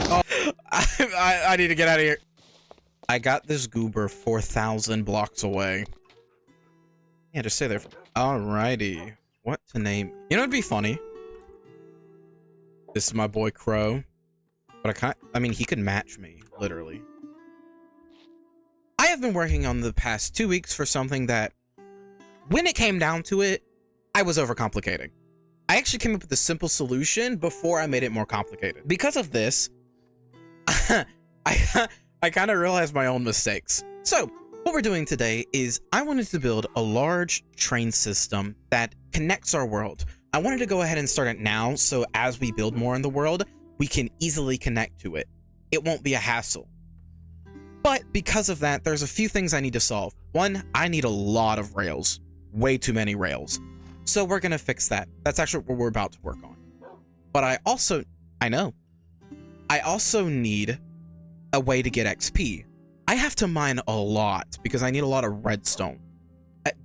Oh, I need to get out of here. I got this goober 4,000 blocks away. Yeah, just stay there. Alrighty. What to name? You know, it'd be funny. This is my boy Crow. But I mean, he could match me, literally. I have been working on the past 2 weeks for something that, when it came down to it, I was overcomplicating. I actually came up with a simple solution before I made it more complicated. Because of this, I kind of realized my own mistakes. So, what we're doing today is I wanted to build a large train system that connects our world. I wanted to go ahead and start it now, so as we build more in the world, we can easily connect to it. It won't be a hassle. But because of that, there's a few things I need to solve. One, I need a lot of rails. Way too many rails. So we're gonna fix that. That's actually what we're about to work on. But I also need a way to get XP. I have to mine a lot because I need a lot of redstone.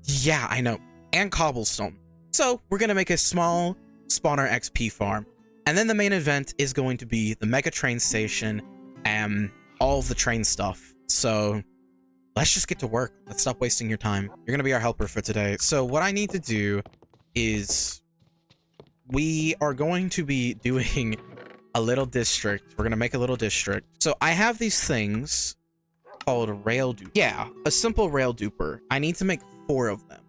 Yeah, I know. And cobblestone. So we're gonna make a small spawner XP farm. And then the main event is going to be the mega train station and all of the train stuff. So let's just get to work. Let's stop wasting your time. You're gonna be our helper for today. So what I need to do is we are going to be doing a little district. We're gonna make a little district. So I have these things called rail duper. Yeah, a simple rail duper. I need to make 4 of them.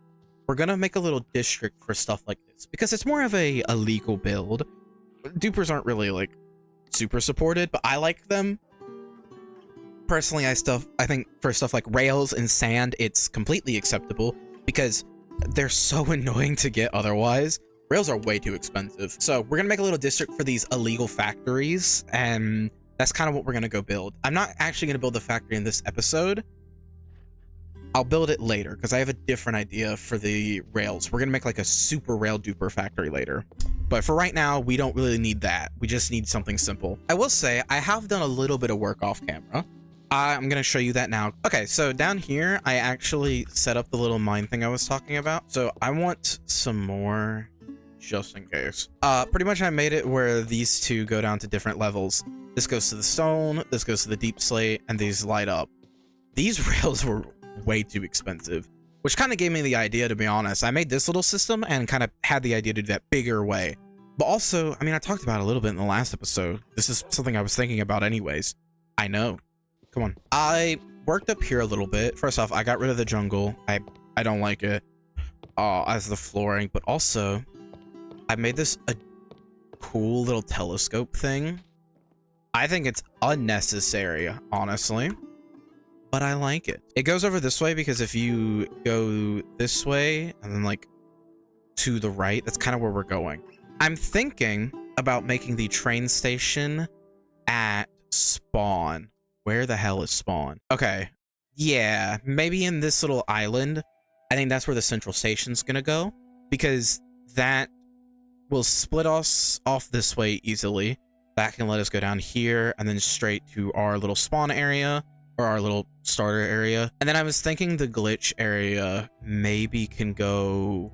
We're gonna make a little district for stuff like this because it's more of a legal build. Dupers aren't really like super supported, but I like them. Personally, I think for stuff like rails and sand, it's completely acceptable because they're so annoying to get otherwise. Rails are way too expensive. So we're gonna make a little district for these illegal factories, and that's kind of what we're gonna go build. I'm not actually gonna build the factory in this episode. I'll build it later because I have a different idea for the rails. We're gonna make like a super rail duper factory later. But for right now, we don't really need that. We just need something simple. I will say I have done a little bit of work off camera. I'm gonna show you that now. Okay, so down here, I actually set up the little mine thing I was talking about. So I want some more just in case. Pretty much I made it where these two go down to different levels. This goes to the stone, this goes to the deep slate, and these light up. These rails were way too expensive, which kind of gave me the idea, to be honest. I made this little system and kind of had the idea to do that bigger way. But also, I mean, I talked about it a little bit in the last episode. This is something I was thinking about anyways. I know. Come on. I worked up here a little bit. First off, I got rid of the jungle. I don't like it as the flooring, but also I made this a cool little telescope thing. I think it's unnecessary, honestly, but I like it. It goes over this way because if you go this way and then like to the right, that's kind of where we're going. I'm thinking about making the train station at spawn. Where the hell is spawn? Okay. Yeah, maybe in this little island. I think that's where the central station's gonna go because that will split us off this way easily. That can let us go down here and then straight to our little spawn area or our little starter area. And then I was thinking the glitch area maybe can go...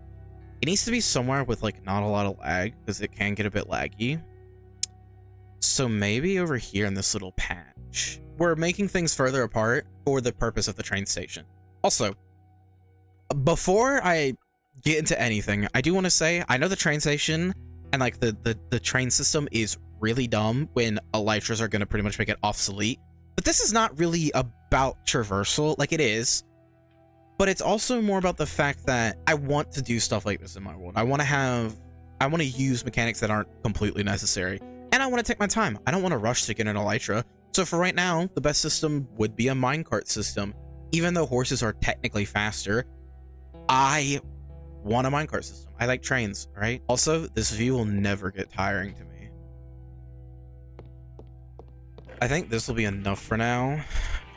It needs to be somewhere with like not a lot of lag because it can get a bit laggy. So maybe over here in this little patch. We're making things further apart for the purpose of the train station. Also, before I get into anything, I do want to say, I know the train station and like the train system is really dumb when elytras are going to pretty much make it obsolete. But this is not really about traversal, like it is. But it's also more about the fact that I want to do stuff like this in my world. I want to use mechanics that aren't completely necessary. And I want to take my time. I don't want to rush to get an elytra. So for right now, the best system would be a minecart system. Even though horses are technically faster, I want a minecart system. I like trains, right? Also, this view will never get tiring to me. I think this will be enough for now.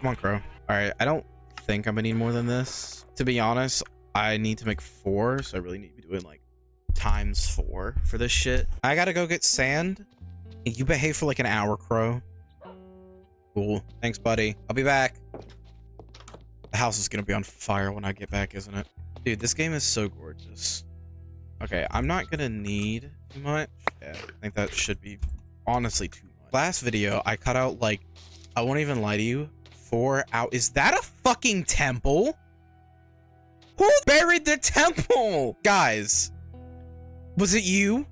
Come on, Crow. All right, I don't think I'm gonna need more than this. To be honest, I need to make 4, so I really need to be doing like ×4 for this shit. I gotta go get sand. You behave for like an hour, Crow. Cool. Thanks, buddy. I'll be back. The house is gonna be on fire when I get back, isn't it? Dude, this game is so gorgeous. Okay, I'm not gonna need too much. Yeah, I think that should be honestly too Last video, I cut out like, I won't even lie to you, 4 out. Is that a fucking temple? Who buried the temple? Guys, was it you?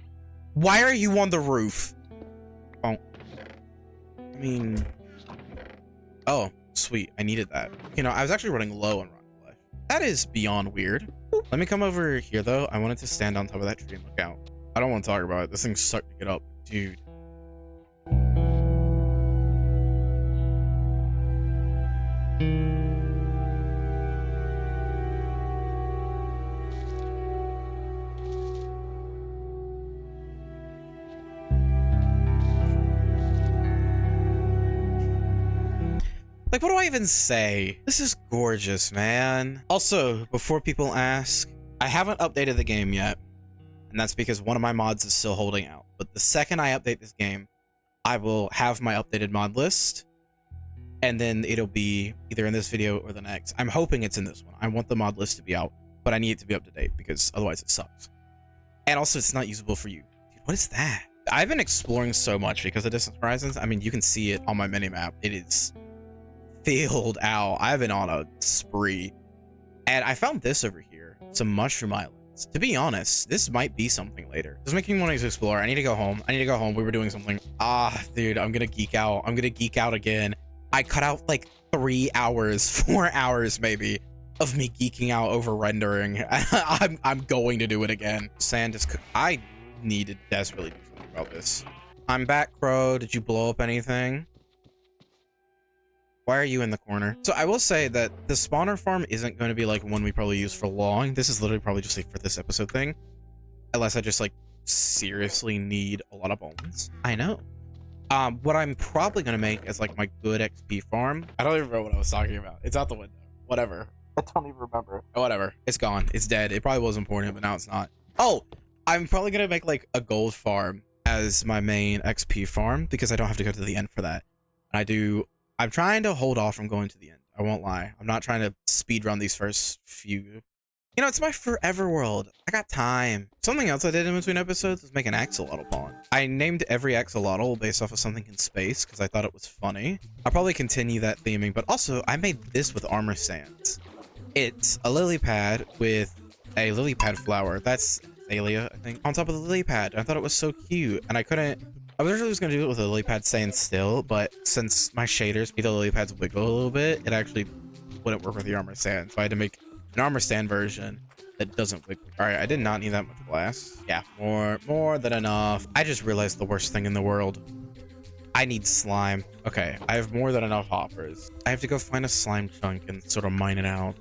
Why are you on the roof? Oh, I mean, oh, sweet. I needed that. You know, I was actually running low on rock life. That is beyond weird. Let me come over here though. I wanted to stand on top of that tree and look out. I don't want to talk about it. This thing sucked to get up, dude. Like, what do I even say? This is gorgeous, man. Also, before people ask, I haven't updated the game yet, and that's because one of my mods is still holding out. But the second I update this game, I will have my updated mod list, and then it'll be either in this video or the next. I'm hoping it's in this one. I want the mod list to be out, but I need it to be up to date because otherwise it sucks. And also, it's not usable for you. Dude, what is that? I've been exploring so much because of Distant Horizons. I mean, you can see it on my minimap. It is filled out. I've been on a spree, and I found this over here, some mushroom islands. To be honest, this might be something later. This is making me want to explore. I need to go home. We were doing something. Dude, I'm gonna geek out. I'm gonna geek out again. I cut out like 3 hours, 4 hours maybe, of me geeking out over rendering. I'm going to do it again. Sand is I need to desperately do something about this. I'm back, Crow. Did you blow up anything? Why are you in the corner? So I will say that the spawner farm isn't going to be like one we probably use for long. This is literally probably just like for this episode thing. Unless I just like seriously need a lot of bones. I know. What I'm probably going to make is like my good XP farm. I don't even remember what I was talking about. It's out the window. Whatever. I don't even remember. Whatever. It's gone. It's dead. It probably was important, but now it's not. Oh, I'm probably going to make like a gold farm as my main XP farm because I don't have to go to the end for that. I'm trying to hold off from going to the end. I won't lie. I'm not trying to speed run these first few. You know, it's my forever world. I got time. Something else I did in between episodes was make an axolotl pond. I named every axolotl based off of something in space because I thought it was funny. I'll probably continue that theming, but also I made this with armor sands. It's a lily pad with a lily pad flower. That's Thalia, I think, on top of the lily pad. I thought it was so cute, and I was originally just going to do it with a lily pad staying still, but since my shaders made the lily pads wiggle a little bit, it actually wouldn't work with the armor stand. So I had to make an armor stand version that doesn't wiggle. All right, I did not need that much glass. Yeah, more than enough. I just realized the worst thing in the world. I need slime. Okay, I have more than enough hoppers. I have to go find a slime chunk and sort of mine it out.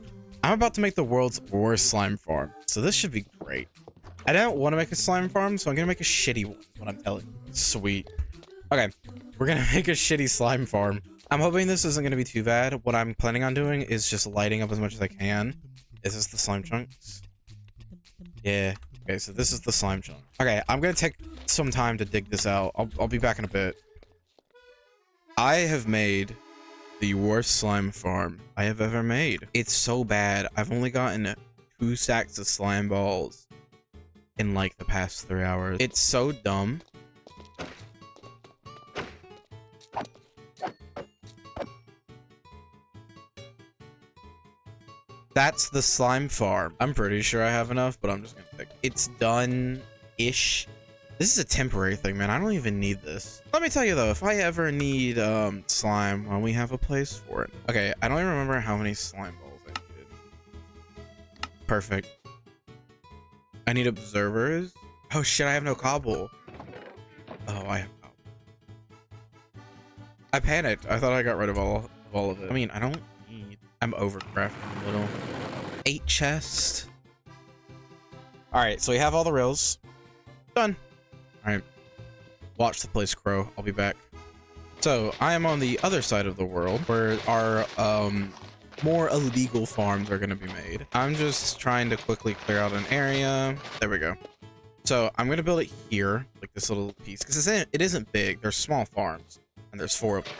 I'm about to make the world's worst slime farm, so this should be great. I don't want to make a slime farm, so I'm going to make a shitty one, what I'm telling you. Sweet. Okay, we're going to make a shitty slime farm. I'm hoping this isn't going to be too bad. What I'm planning on doing is just lighting up as much as I can. Is this the slime chunks? Yeah. Okay, so this is the slime chunk. Okay, I'm going to take some time to dig this out. I'll be back in a bit. I have made the worst slime farm I have ever made. It's so bad. I've only gotten 2 stacks of slime balls in like the past 3 hours. It's so dumb. That's the slime farm. I'm pretty sure I have enough, but I'm just gonna pick. It's done-ish. This is a temporary thing, man. I don't even need this. Let me tell you though, if I ever need slime, well, we have a place for it. Okay, I don't even remember how many slime balls I needed. Perfect. I need observers. Oh shit, I have no cobble. Oh, I have cobble. I panicked. I thought I got rid of all of it. I mean, I don't need. I'm overcrafting a little. 8 chests. All right, so we have all the rails. Done. All right. Watch the place, Crow. I'll be back. So I am on the other side of the world where our more illegal farms are going to be made. I'm just trying to quickly clear out an area. There we go. So I'm going to build it here, like this little piece, because it isn't big. There's small farms, and there's 4 of them.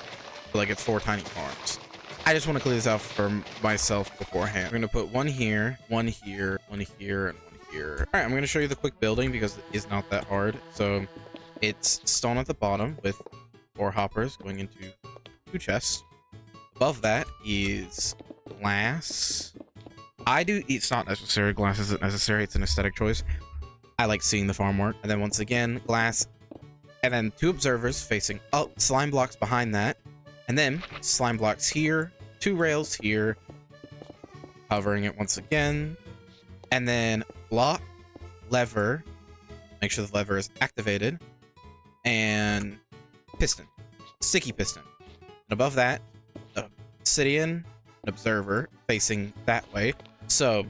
So like it's 4 tiny farms. I just want to clear this out for myself beforehand. I'm going to put one here, one here, one here, and one here. All right, I'm going to show you the quick building because it is not that hard. So it's stone at the bottom with 4 hoppers going into 2 chests. Above that is glass. It's not necessary. Glass isn't necessary. It's an aesthetic choice. I like seeing the farm work. And then once again, glass. And then 2 observers facing slime blocks behind that. And then slime blocks here, 2 rails here. Covering it once again. And then block, lever. Make sure the lever is activated. And piston. Sticky piston. And above that, obsidian, an observer facing that way. So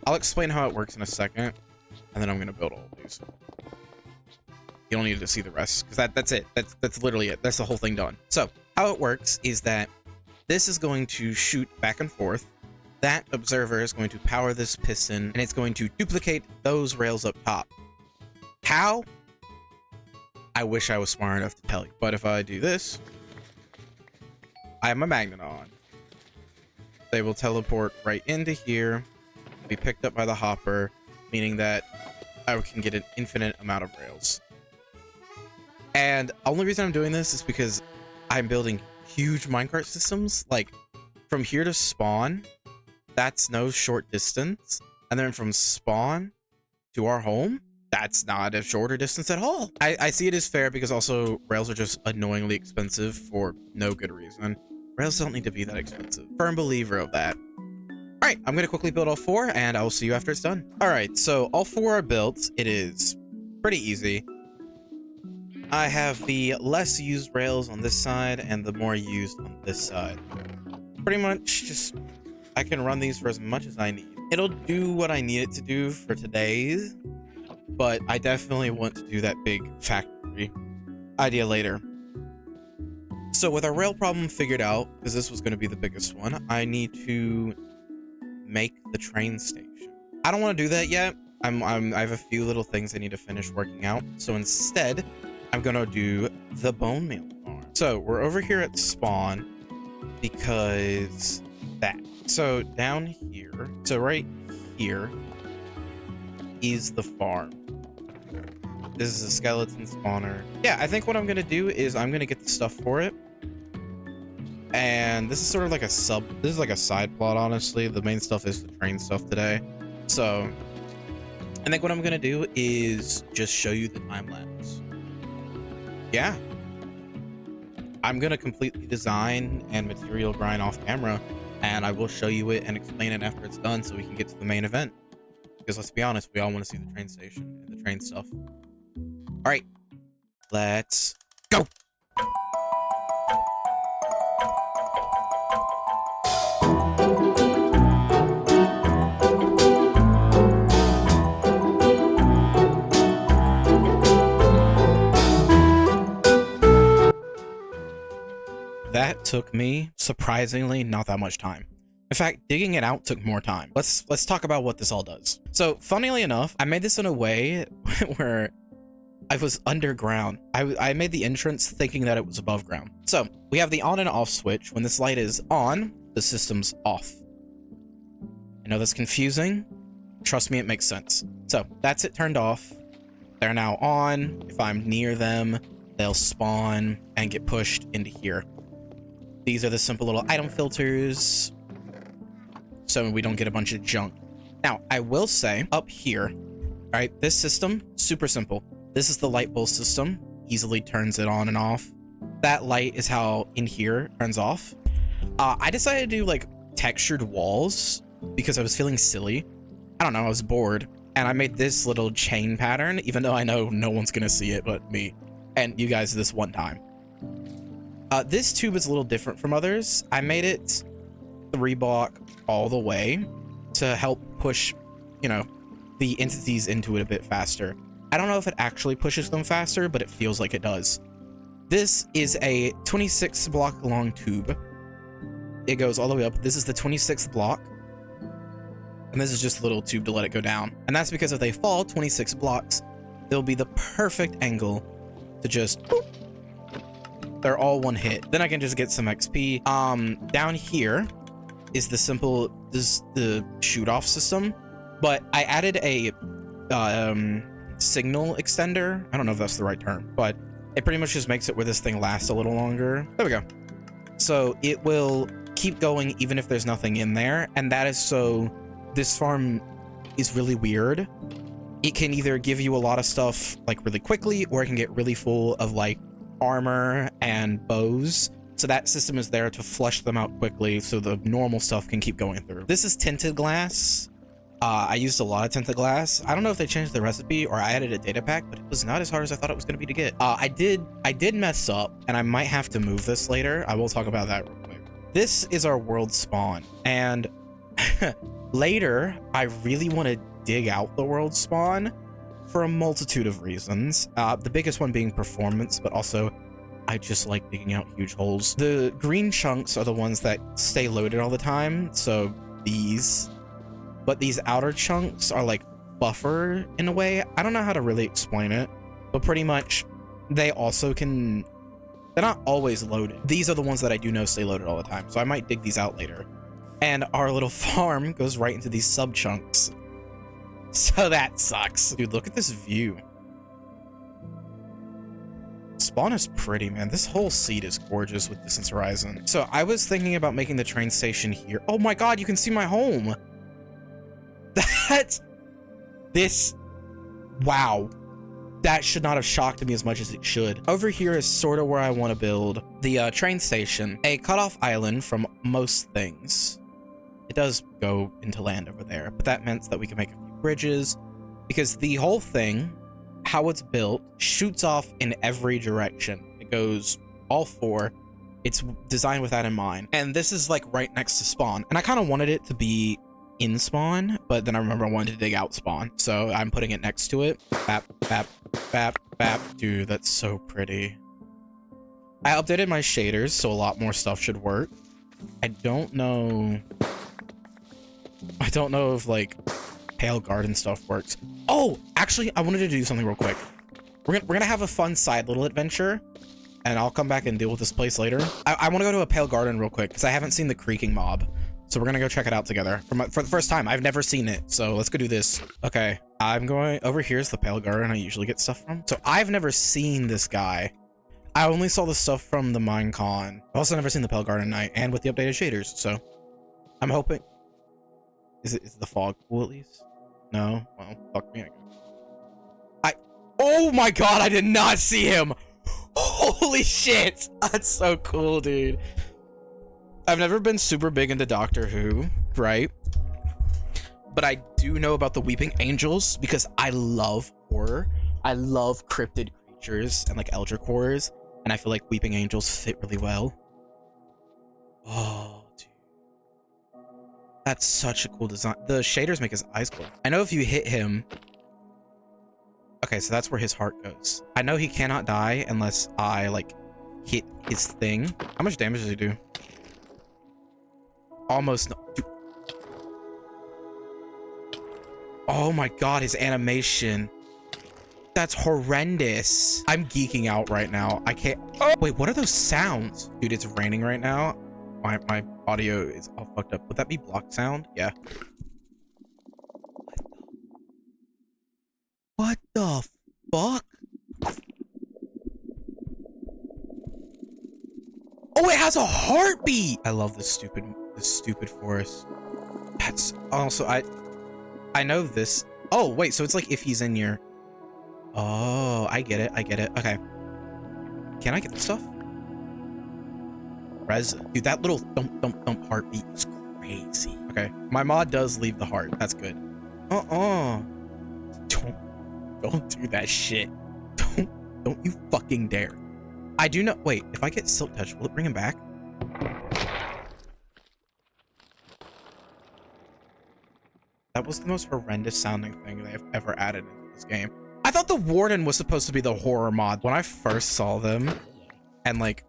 I'll explain how it works in a second, and then I'm gonna build all of these. You don't need to see the rest because that's it. That's literally it. That's the whole thing done. So how it works is that this is going to shoot back and forth. That observer is going to power this piston, and it's going to duplicate those rails up top. How? I wish I was smart enough to tell you, but if I do this, I have my magnet on. They will teleport right into here, be picked up by the hopper, meaning that I can get an infinite amount of rails. And the only reason I'm doing this is because I'm building huge minecart systems. Like, from here to spawn, that's no short distance. And then from spawn to our home, that's not a shorter distance at all. I see it as fair because also rails are just annoyingly expensive for no good reason. Rails don't need to be that expensive. Firm believer of that. All right, I'm gonna quickly build all 4 and I will see you after it's done. All right, so all 4 are built. It is pretty easy. I have the less used rails on this side and the more used on this side. Pretty much just, I can run these for as much as I need. It'll do what I need it to do for today's, but I definitely want to do that big factory idea later. So with our rail problem figured out, because this was going to be the biggest one, I need to make the train station. I don't want to do that yet. I have a few little things I need to finish working out. So instead, I'm going to do the bone meal farm. So we're over here at spawn because that. So down here, so right here is the farm. This is a skeleton spawner. Yeah, I think what I'm gonna do is I'm gonna get the stuff for it. And this is sort of like this is like a side plot, honestly. The main stuff is the train stuff today. So I think what I'm gonna do is just show you the time lapse. Yeah. I'm gonna completely design and material grind off camera, and I will show you it and explain it after it's done so we can get to the main event. Because let's be honest, we all want to see the train station and the train stuff. All right, let's go. That took me surprisingly not that much time. In fact, digging it out took more time. Let's talk about what this all does. So, funnily enough, I made this in a way where I was underground. I made the entrance thinking that it was above ground. So, we have the on and off switch. When this light is on, the system's off. I know that's confusing. Trust me, it makes sense. So, that's it turned off. They're now on. If I'm near them, they'll spawn and get pushed into here. These are the simple little item filters, so we don't get a bunch of junk. Now, I will say, up here, all right, this system, super simple. This is the light bulb system, easily turns it on and off. That light is how in here turns off. I decided to do like textured walls because I was feeling silly. I don't know, I was bored. And I made this little chain pattern, even though I know no one's gonna see it but me and you guys this one time. This tube is a little different from others. I made it 3 block all the way to help push, you know, the entities into it a bit faster. I don't know if it actually pushes them faster, but it feels like it does. This is a 26 block long tube. It goes all the way up. This is the 26th block. And this is just a little tube to let it go down. And that's because if they fall 26 blocks, they'll be the perfect angle to just boop. They're all one hit. Then I can just get some XP. Down here is the the shoot off system, but I added a signal extender. I don't know if that's the right term, but It pretty much just makes it where this thing lasts a little longer. There we go. So it will keep going even if there's nothing in there. And that is so this farm is really weird. It can either give you a lot of stuff like really quickly, or it can get really full of like armor and bows. So that system is there to flush them out quickly so the normal stuff can keep going through. This is tinted glass. I used a lot of tinted glass. I don't know if they changed the recipe or I added a data pack, but it was not as hard as I thought it was going to be to get. I did mess up, and I might have to move this later. I will talk about that real quick. This is our world spawn, and later I really want to dig out the world spawn for a multitude of reasons. The biggest one being performance, but also I just like digging out huge holes. The green chunks are the ones that stay loaded all the time, so these. But these outer chunks are like buffer in a way. I don't know how to really explain it, but pretty much they also can, they're not always loaded. These are the ones that I do know stay loaded all the time, so I might dig these out later. And our little farm goes right into these sub chunks. So that sucks. Dude, look at this view. Spawn is pretty, man. This whole seat is gorgeous with distance horizon. So I was thinking about making the train station here. Oh my God, you can see my home. Wow, that should not have shocked me as much as it should. Over here is sort of where I want to build the train station, a cutoff island from most things. It does go into land over there, but that meant that we can make a few bridges, because the whole thing, how it's built, shoots off in every direction. It goes all four. It's designed with that in mind, and this is like right next to spawn, and I kind of wanted it to be in spawn, but then I remember I wanted to dig out spawn, so I'm putting it next to it. Bap, bap, bap, bap. Dude, that's so pretty. I updated my shaders, so a lot more stuff should work. I don't know if like pale garden stuff works. Oh, actually, I wanted to do something real quick. We're gonna have a fun side little adventure, and I'll come back and deal with this place later. I want to go to a pale garden real quick because I haven't seen the creaking mob. So we're gonna go check it out together for the first time. I've never seen it, so let's go do this. Okay, I'm going over. Here's the pale garden I usually get stuff from. So I've never seen this guy. I only saw the stuff from the Minecart. I've also never seen the pale garden night, and with the updated shaders. So I'm hoping. Is the fog cool at least? No. Well, fuck me. Oh my God! I did not see him. Holy shit! That's so cool, dude. I've never been super big into Doctor Who, right? But I do know about the Weeping Angels because I love horror. I love cryptid creatures and like eldritch, and I feel like Weeping Angels fit really well. Oh, dude. That's such a cool design. The shaders make his eyes glow. I know if you hit him... Okay, so that's where his heart goes. I know he cannot die unless I like hit his thing. How much damage does he do? Almost no. Dude. Oh my God, his animation. That's horrendous. I'm geeking out right now. I can't. Oh, wait, what are those sounds? Dude, it's raining right now. My audio is all fucked up. Would that be block sound? Yeah. What the fuck? Oh, it has a heartbeat. I love this stupid forest. That's also I know this. Oh wait, so it's like if he's in your... Oh, I get it. Okay, can I get this stuff? Resin. Dude, that little thump heartbeat is crazy. Okay, my mod does leave the heart. That's good. Don't do that shit. Don't you fucking dare. I do not... Wait, if I get Silk Touch, will it bring him back? That was the most horrendous sounding thing they've ever added into this game. I thought the Warden was supposed to be the horror mod. When I first saw them, and like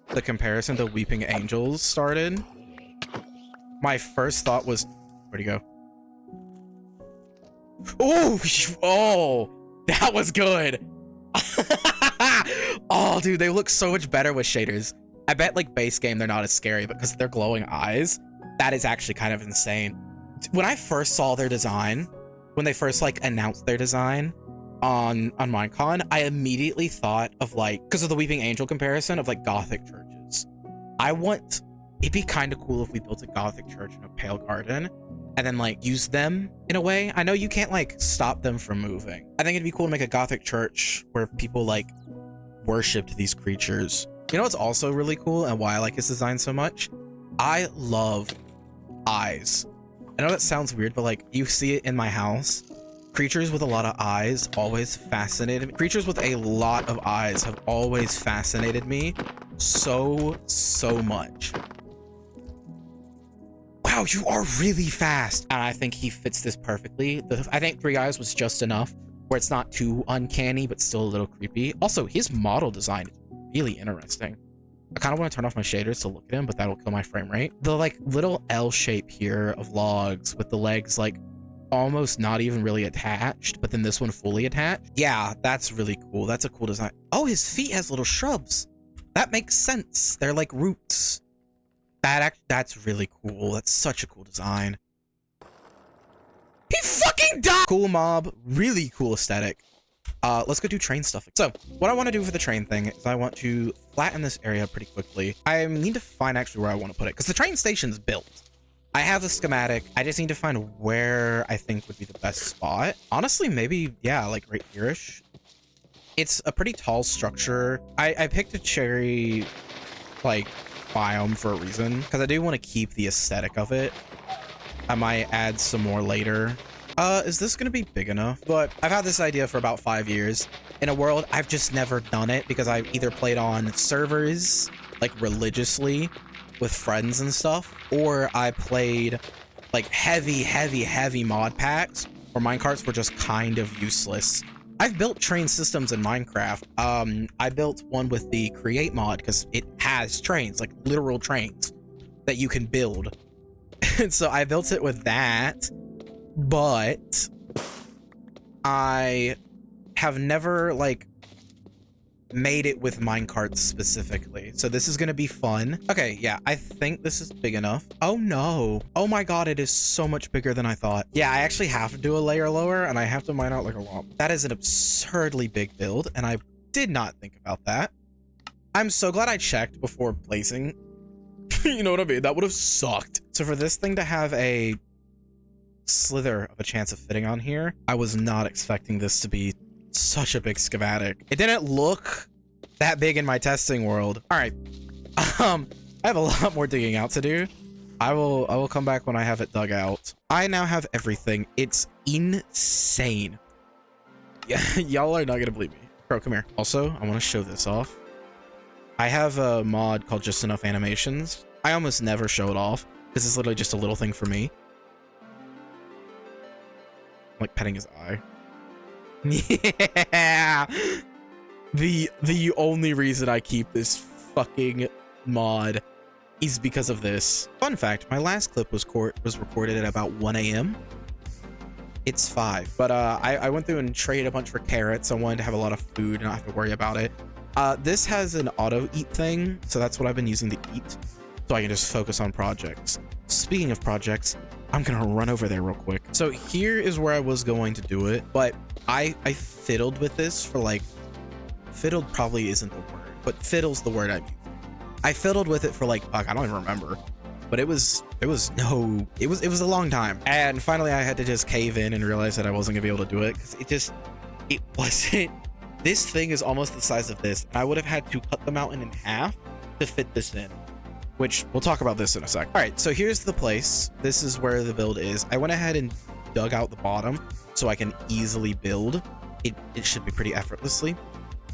the comparison to Weeping Angels started, my first thought was, where'd he go? Oh, that was good. Oh, dude, they look so much better with shaders. I bet like base game they're not as scary, but because they're glowing eyes, that is actually kind of insane. When I first saw their design, when they first like announced their design, on Minecon, I immediately thought of like, because of the Weeping Angel comparison of like Gothic churches. It'd be kind of cool if we built a Gothic church in a Pale Garden and then like use them in a way. I know you can't like stop them from moving. I think it'd be cool to make a Gothic church where people like worshipped these creatures. You know what's also really cool and why I like his design so much? I love eyes. I know that sounds weird, but like you see it in my house. Creatures with a lot of eyes always fascinated me. Creatures with a lot of eyes have always fascinated me so much. Wow, you are really fast. And I think he fits this perfectly. I think 3 eyes was just enough where it's not too uncanny, but still a little creepy. Also, his model design is really interesting. I kind of want to turn off my shaders to look at him, but that'll kill my frame rate. The like little L shape here of logs with the legs like almost not even really attached, but then this one fully attached. Yeah, that's really cool. That's a cool design. Oh, his feet has little shrubs. That makes sense. They're like roots. That's really cool. That's such a cool design. He fucking died! Cool mob, really cool aesthetic. Let's go do train stuff. So what I want to do for the train thing is I want to flatten this area pretty quickly. I need to find actually where I want to put it because the train station's built. I have the schematic. I just need to find where I think would be the best spot. Honestly, maybe, yeah, like right here-ish. It's a pretty tall structure. I picked a cherry, like, biome for a reason because I do want to keep the aesthetic of it. I might add some more later. Is this gonna be big enough? But I've had this idea for about 5 years. In a world, I've just never done it because I've either played on servers, like religiously, with friends and stuff, or I played like heavy mod packs where minecarts were just kind of useless. I've built train systems in Minecraft. I built one with the create mod because it has trains, like literal trains that you can build. And so I built it with that, but I have never like made it with minecarts specifically. So this is gonna be fun. Okay, yeah, I think this is big enough. Oh no. Oh my god, it is so much bigger than I thought. Yeah, I actually have to do a layer lower and I have to mine out like a lot. That is an absurdly big build and I did not think about that. I'm so glad I checked before placing. You know what I mean? That would have sucked. So for this thing to have a slither of a chance of fitting on here, I was not expecting this to be such a big schematic. It didn't look that big in my testing world. All right. I have a lot more digging out to do. I will come back when I have it dug out. I now have everything. It's insane. Yeah, y'all are not gonna believe me. Bro, come here. Also, I want to show this off. I have a mod called Just Enough Animations. I almost never show it off. This is literally just a little thing for me. I'm like petting his eye. Yeah. The only reason I keep this fucking mod is because of this. Fun fact, my last clip was recorded at about 1 a.m. It's 5. But I went through and traded a bunch for carrots. I wanted to have a lot of food and not have to worry about it. This has an auto eat thing, so that's what I've been using to eat, so I can just focus on projects. Speaking of projects, I'm gonna run over there real quick. So here is where I was going to do it, but I fiddled with this for like, fiddled probably isn't the word, but fiddle's the word I'm using. I fiddled with it for like, fuck, I don't even remember, but it was a long time. And finally I had to just cave in and realize that I wasn't gonna be able to do it because it wasn't. This thing is almost the size of this. I would have had to cut the mountain in half to fit this in, which we'll talk about this in a sec. All right, so here's the place. This is where the build is. I went ahead and dug out the bottom so I can easily build. It should be pretty effortlessly.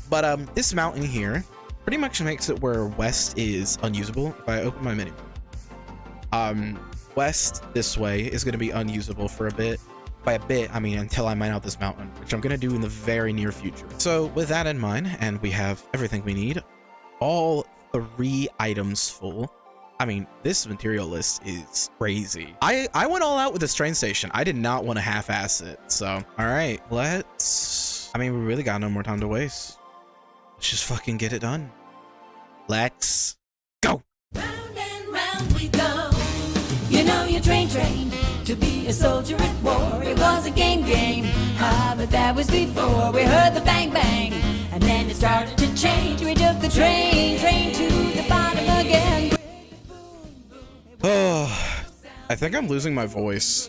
But this mountain here pretty much makes it where west is unusable. If I open my menu, west this way is going to be unusable for a bit. By a bit, I mean until I mine out this mountain, which I'm going to do in the very near future. So with that in mind, and we have everything we need, all 3 items full. I mean, this material list is crazy. I went all out with this train station. I did not want to half-ass it. So, all right, I mean, we really got no more time to waste. Let's just fucking get it done. Let's go. Round and round we go. You know you trained to be a soldier at war. It was a game, but that was before we heard the bang bang, and then it started to change. We took the train to the bottom again. Oh, I think I'm losing my voice.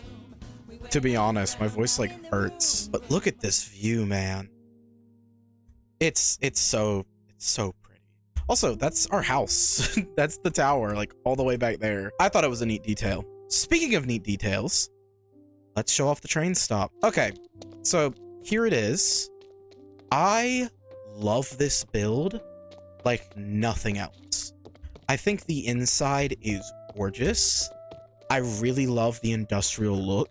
To be honest, my voice like hurts. But look at this view, man. It's so pretty. Also, that's our house. That's the tower, like all the way back there. I thought it was a neat detail. Speaking of neat details, let's show off the train stop. Okay, so here it is. I love this build like nothing else. I think the inside is gorgeous. I really love the industrial look.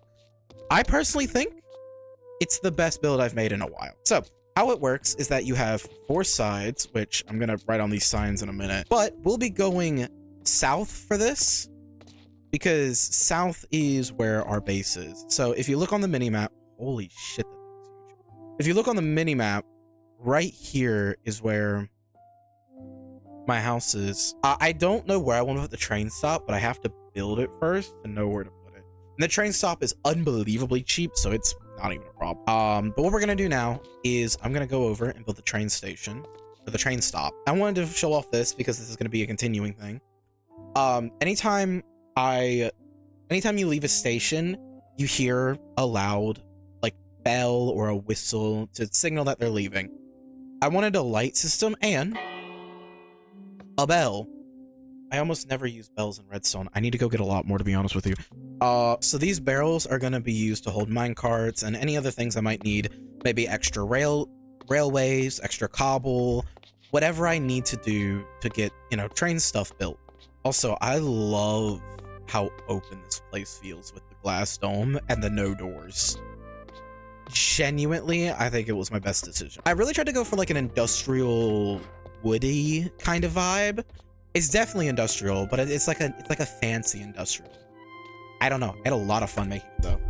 I personally think it's the best build I've made in a while. So how it works is that you have 4 sides, which I'm gonna write on these signs in a minute, but we'll be going south for this because south is where our base is. So if you look on the mini map, holy shit, that thing's huge. If you look on the mini map, right here is where my house is. I don't know where I want to put the train stop, but I have to build it first to know where to put it. And the train stop is unbelievably cheap, so it's not even a problem. But what we're gonna do now is I'm gonna go over and build the train station, or the train stop. I wanted to show off this because this is gonna be a continuing thing. Anytime you leave a station, you hear a loud like bell or a whistle to signal that they're leaving. I wanted a light system and a bell. I almost never use bells in redstone. I need to go get a lot more, to be honest with you. So these barrels are going to be used to hold minecarts and any other things I might need. Maybe extra railways, extra cobble, whatever I need to do to get, you know, train stuff built. Also, I love how open this place feels with the glass dome and the no doors. Genuinely, I think it was my best decision. I really tried to go for like an industrial, woody kind of vibe. It's definitely industrial, but it's like a fancy industrial. I don't know. I had a lot of fun making it though.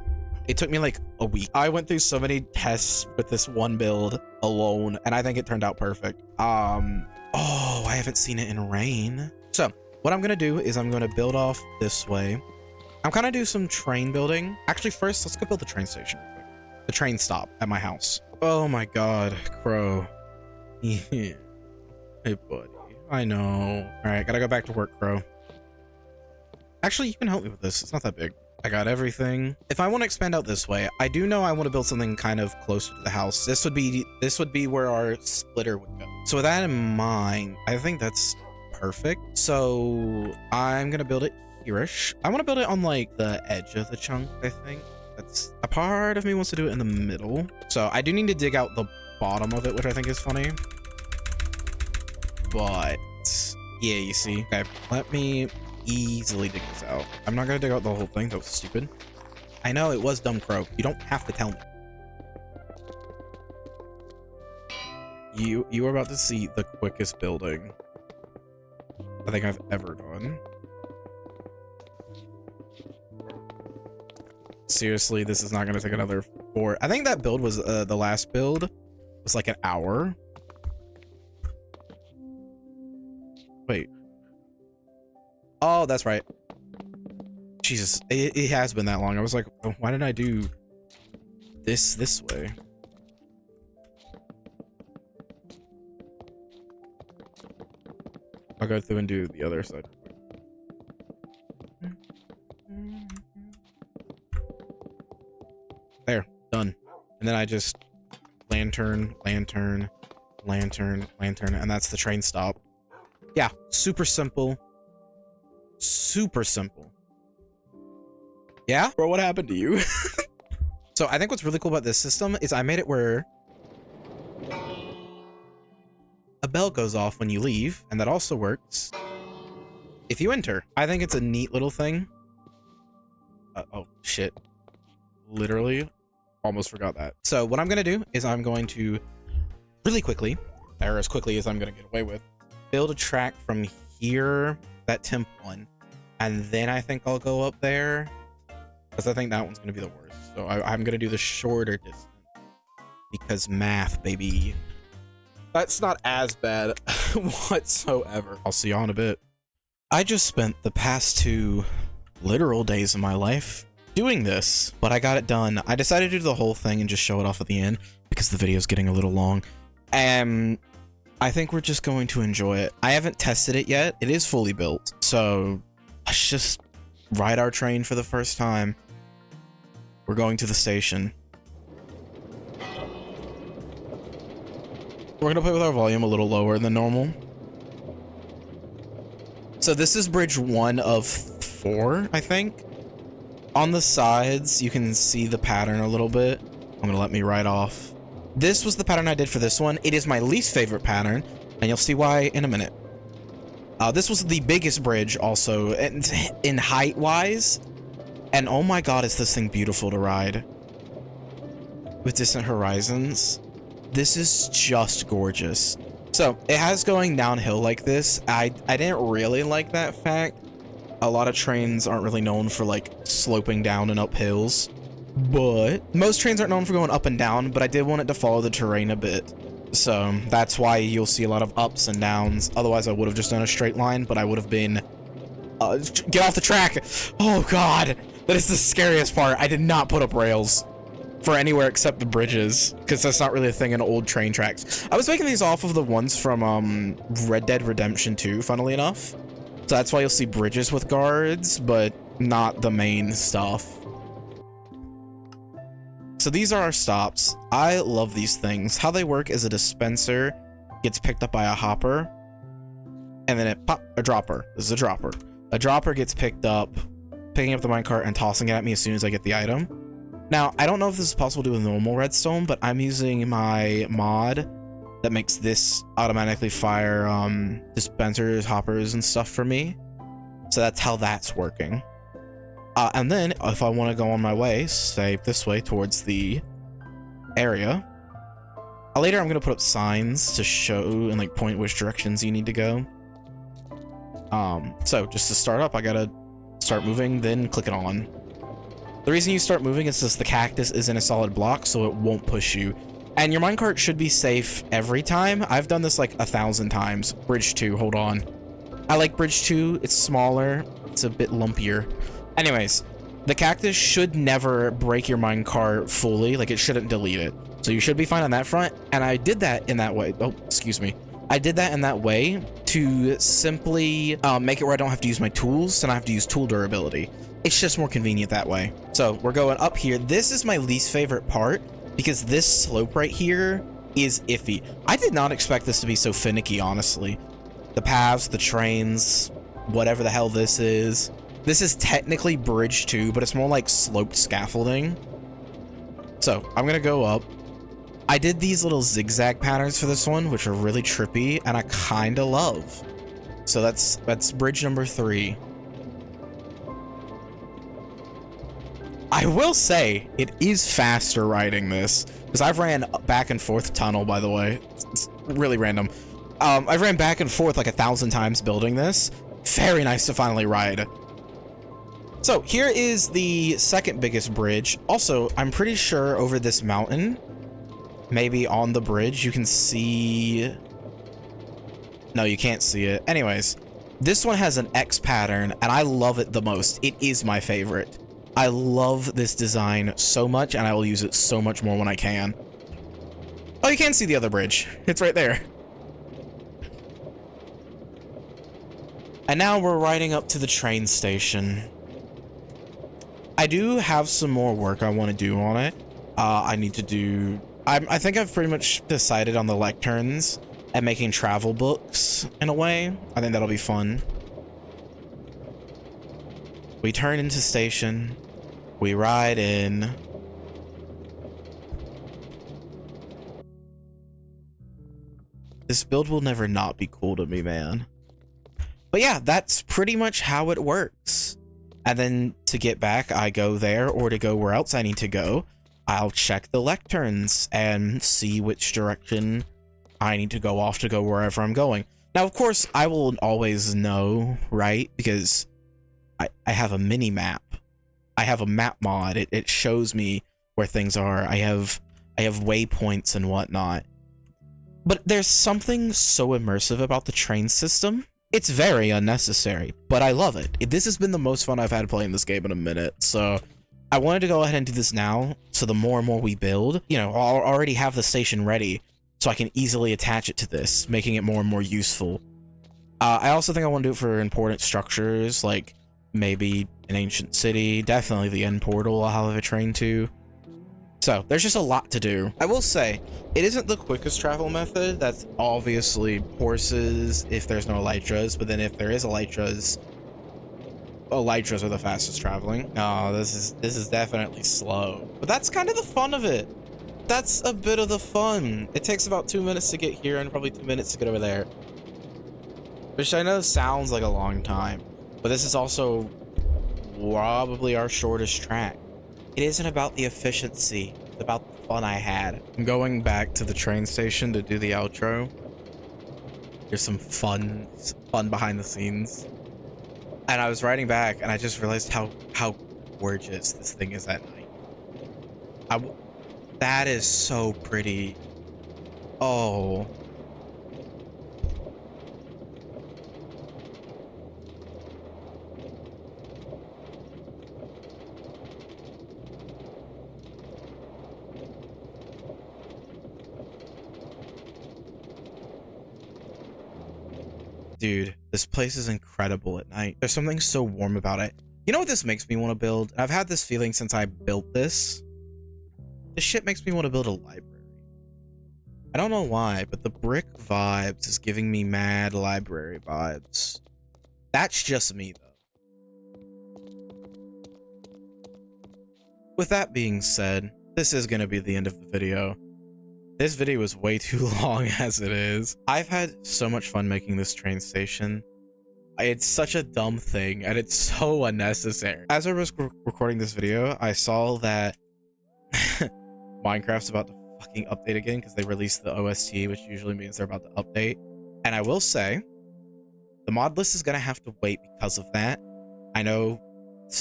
It took me like a week. I went through so many tests with this one build alone, and I think it turned out perfect. Oh, I haven't seen it in rain. So what I'm gonna do is I'm gonna build off this way. I'm gonna do some train building. Actually, first, let's go build the train station real quick. The train stop at my house. Oh my God, Crow. Yeah. Hey, buddy. I know. All right, gotta go back to work, Crow. Actually, you can help me with this. It's not that big. I got everything. If I want to expand out this way, I do know I want to build something kind of closer to the house. This would be where our splitter would go. So with that in mind, I think that's perfect. So I'm gonna build it here-ish. I want to build it on like the edge of the chunk, I think. That's a part of me wants to do it in the middle. So I do need to dig out the bottom of it, which I think is funny. But yeah, you see. Okay, let me easily dig this out. I'm not gonna dig out the whole thing. That was stupid. I know it was dumb, Crow. You don't have to tell me. You are about to see the quickest building I think I've ever done. Seriously, this is not gonna take another 4. I think that build was the last build was like an hour. Wait. Oh, that's right. Jesus, it has been that long. I was like, oh, why didn't I do this way? I'll go through and do the other side. There, done. And then I just lantern, lantern, lantern, lantern, and that's the train stop. Yeah, super simple. Super simple. Yeah? Bro, what happened to you? So I think what's really cool about this system is I made it where a bell goes off when you leave, and that also works if you enter. I think it's a neat little thing. Oh, shit. Literally almost forgot that. So what I'm going to do is I'm going to really quickly, or as quickly as I'm going to get away with, build a track from here, that temp one, and then I think I'll go up there, because I think that one's going to be the worst. So I'm going to do the shorter distance, because math, baby. That's not as bad whatsoever. I'll see you all in a bit. I just spent the past 2 literal days of my life doing this, but I got it done. I decided to do the whole thing and just show it off at the end because the video is getting a little long. And I think we're just going to enjoy it. I haven't tested it yet. It is fully built. So let's just ride our train for the first time. We're going to the station. We're gonna play with our volume a little lower than normal. So this is bridge 1 of 4, I think. On the sides, you can see the pattern a little bit. I'm gonna let me ride off. This was the pattern I did for this one. It is my least favorite pattern, and you'll see why in a minute. This was the biggest bridge also, in height-wise. And oh my god, is this thing beautiful to ride. With distant horizons. This is just gorgeous. So, it has going downhill like this. I didn't really like that fact. A lot of trains aren't really known for, like, sloping down and up hills. But most trains aren't known for going up and down, but I did want it to follow the terrain a bit. So, that's why you'll see a lot of ups and downs. Otherwise, I would have just done a straight line, but I would have been... get off the track! Oh, God! That is the scariest part. I did not put up rails for anywhere except the bridges, because that's not really a thing in old train tracks. I was making these off of the ones from Red Dead Redemption 2, funnily enough. So that's why you'll see bridges with guards, but not the main stuff. So these are our stops. I love these things. How they work is a dispenser gets picked up by a hopper, and then a dropper. This is a dropper. A dropper gets picked up, picking up the minecart and tossing it at me as soon as I get the item. Now, I don't know if this is possible to do with normal redstone, but I'm using my mod that makes this automatically fire dispensers, hoppers, and stuff for me. So that's how that's working. And then, if I want to go on my way, say this way towards the area, later I'm going to put up signs to show and like point which directions you need to go. So just to start up, I gotta start moving, then click it on. The reason you start moving is because the cactus is in a solid block, so it won't push you. And your minecart should be safe every time. I've done this like 1,000 times. Bridge 2, hold on. I like bridge 2. It's smaller. It's a bit lumpier. Anyways, the cactus should never break your minecart fully. Like, it shouldn't delete it. So you should be fine on that front. And I did that in that way. Oh, excuse me. I did that in that way to simply make it where I don't have to use my tools and I have to use tool durability. It's just more convenient that way. So we're going up here. This is my least favorite part because this slope right here is iffy. I did not expect this to be so finicky, honestly. The paths, the trains, whatever the hell this is. This is technically bridge 2, but it's more like sloped scaffolding. So I'm gonna go up. I did these little zigzag patterns for this one, which are really trippy and I kinda love. So that's bridge number 3. I will say it is faster riding this because I've ran back and forth tunnel, by the way. It's really random. I've ran back and forth like 1,000 times building this. Very nice to finally ride. So here is the second biggest bridge. Also, I'm pretty sure over this mountain, maybe on the bridge, you can see... No, you can't see it. Anyways, this one has an X pattern and I love it the most. It is my favorite. I love this design so much, and I will use it so much more when I can. Oh, you can see the other bridge. It's right there. And now we're riding up to the train station. I do have some more work I want to do on it. I need to do... I think I've pretty much decided on the lecterns and making travel books in a way. I think that'll be fun. We turn into station. We ride in. This build will never not be cool to me, man. But yeah, that's pretty much how it works. And then to get back, I go there, or to go where else I need to go, I'll check the lecterns and see which direction I need to go off to go wherever I'm going. Now, of course, I will always know, right? Because I have a mini map. I have a map mod. It shows me where things are. I have waypoints and whatnot. But there's something so immersive about the train system It's very unnecessary, but I love it. This has been the most fun I've had playing this game in a minute, so I wanted to go ahead and do this now, so the more and more we build, you know, I'll already have the station ready, so I can easily attach it to this, making it more and more useful. I also think I want to do it for important structures, like maybe an ancient city, definitely the end portal I'll have a train to. So, there's just a lot to do. I will say, it isn't the quickest travel method. That's obviously horses if there's no elytras, but then if there is elytras are the fastest traveling. No, this is definitely slow. But that's kind of the fun of it. That's a bit of the fun. It takes about 2 minutes to get here and probably 2 minutes to get over there. Which I know sounds like a long time, but this is also probably our shortest track. It isn't about the efficiency, it's about the fun I had. I'm going back to the train station to do the outro. There's some fun behind the scenes. And I was riding back and I just realized how gorgeous this thing is at night. That is so pretty. Oh. Dude, this place is incredible at night. There's something so warm about it. You know what this makes me want to build? I've had this feeling since I built this. This shit makes me want to build a library. I don't know why, but the brick vibes is giving me mad library vibes. That's just me, though. With that being said, this is going to be the end of the video. This video is way too long as it is. I've had so much fun making this train station. It's such a dumb thing, and it's so unnecessary. As I was recording this video, I saw that Minecraft's about to fucking update again because they released the OST, which usually means they're about to update. And I will say, the mod list is going to have to wait because of that. I know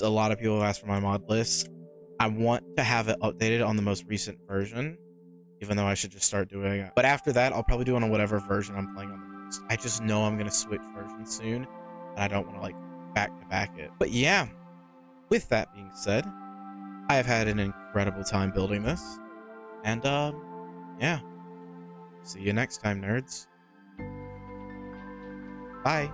a lot of people have asked for my mod list. I want to have it updated on the most recent version, even though I should just start doing it. But after that, I'll probably do it on whatever version I'm playing on the most. I just know I'm going to switch versions soon, and I don't want to, like, back-to-back it. But yeah, with that being said, I have had an incredible time building this. And, yeah. See you next time, nerds. Bye.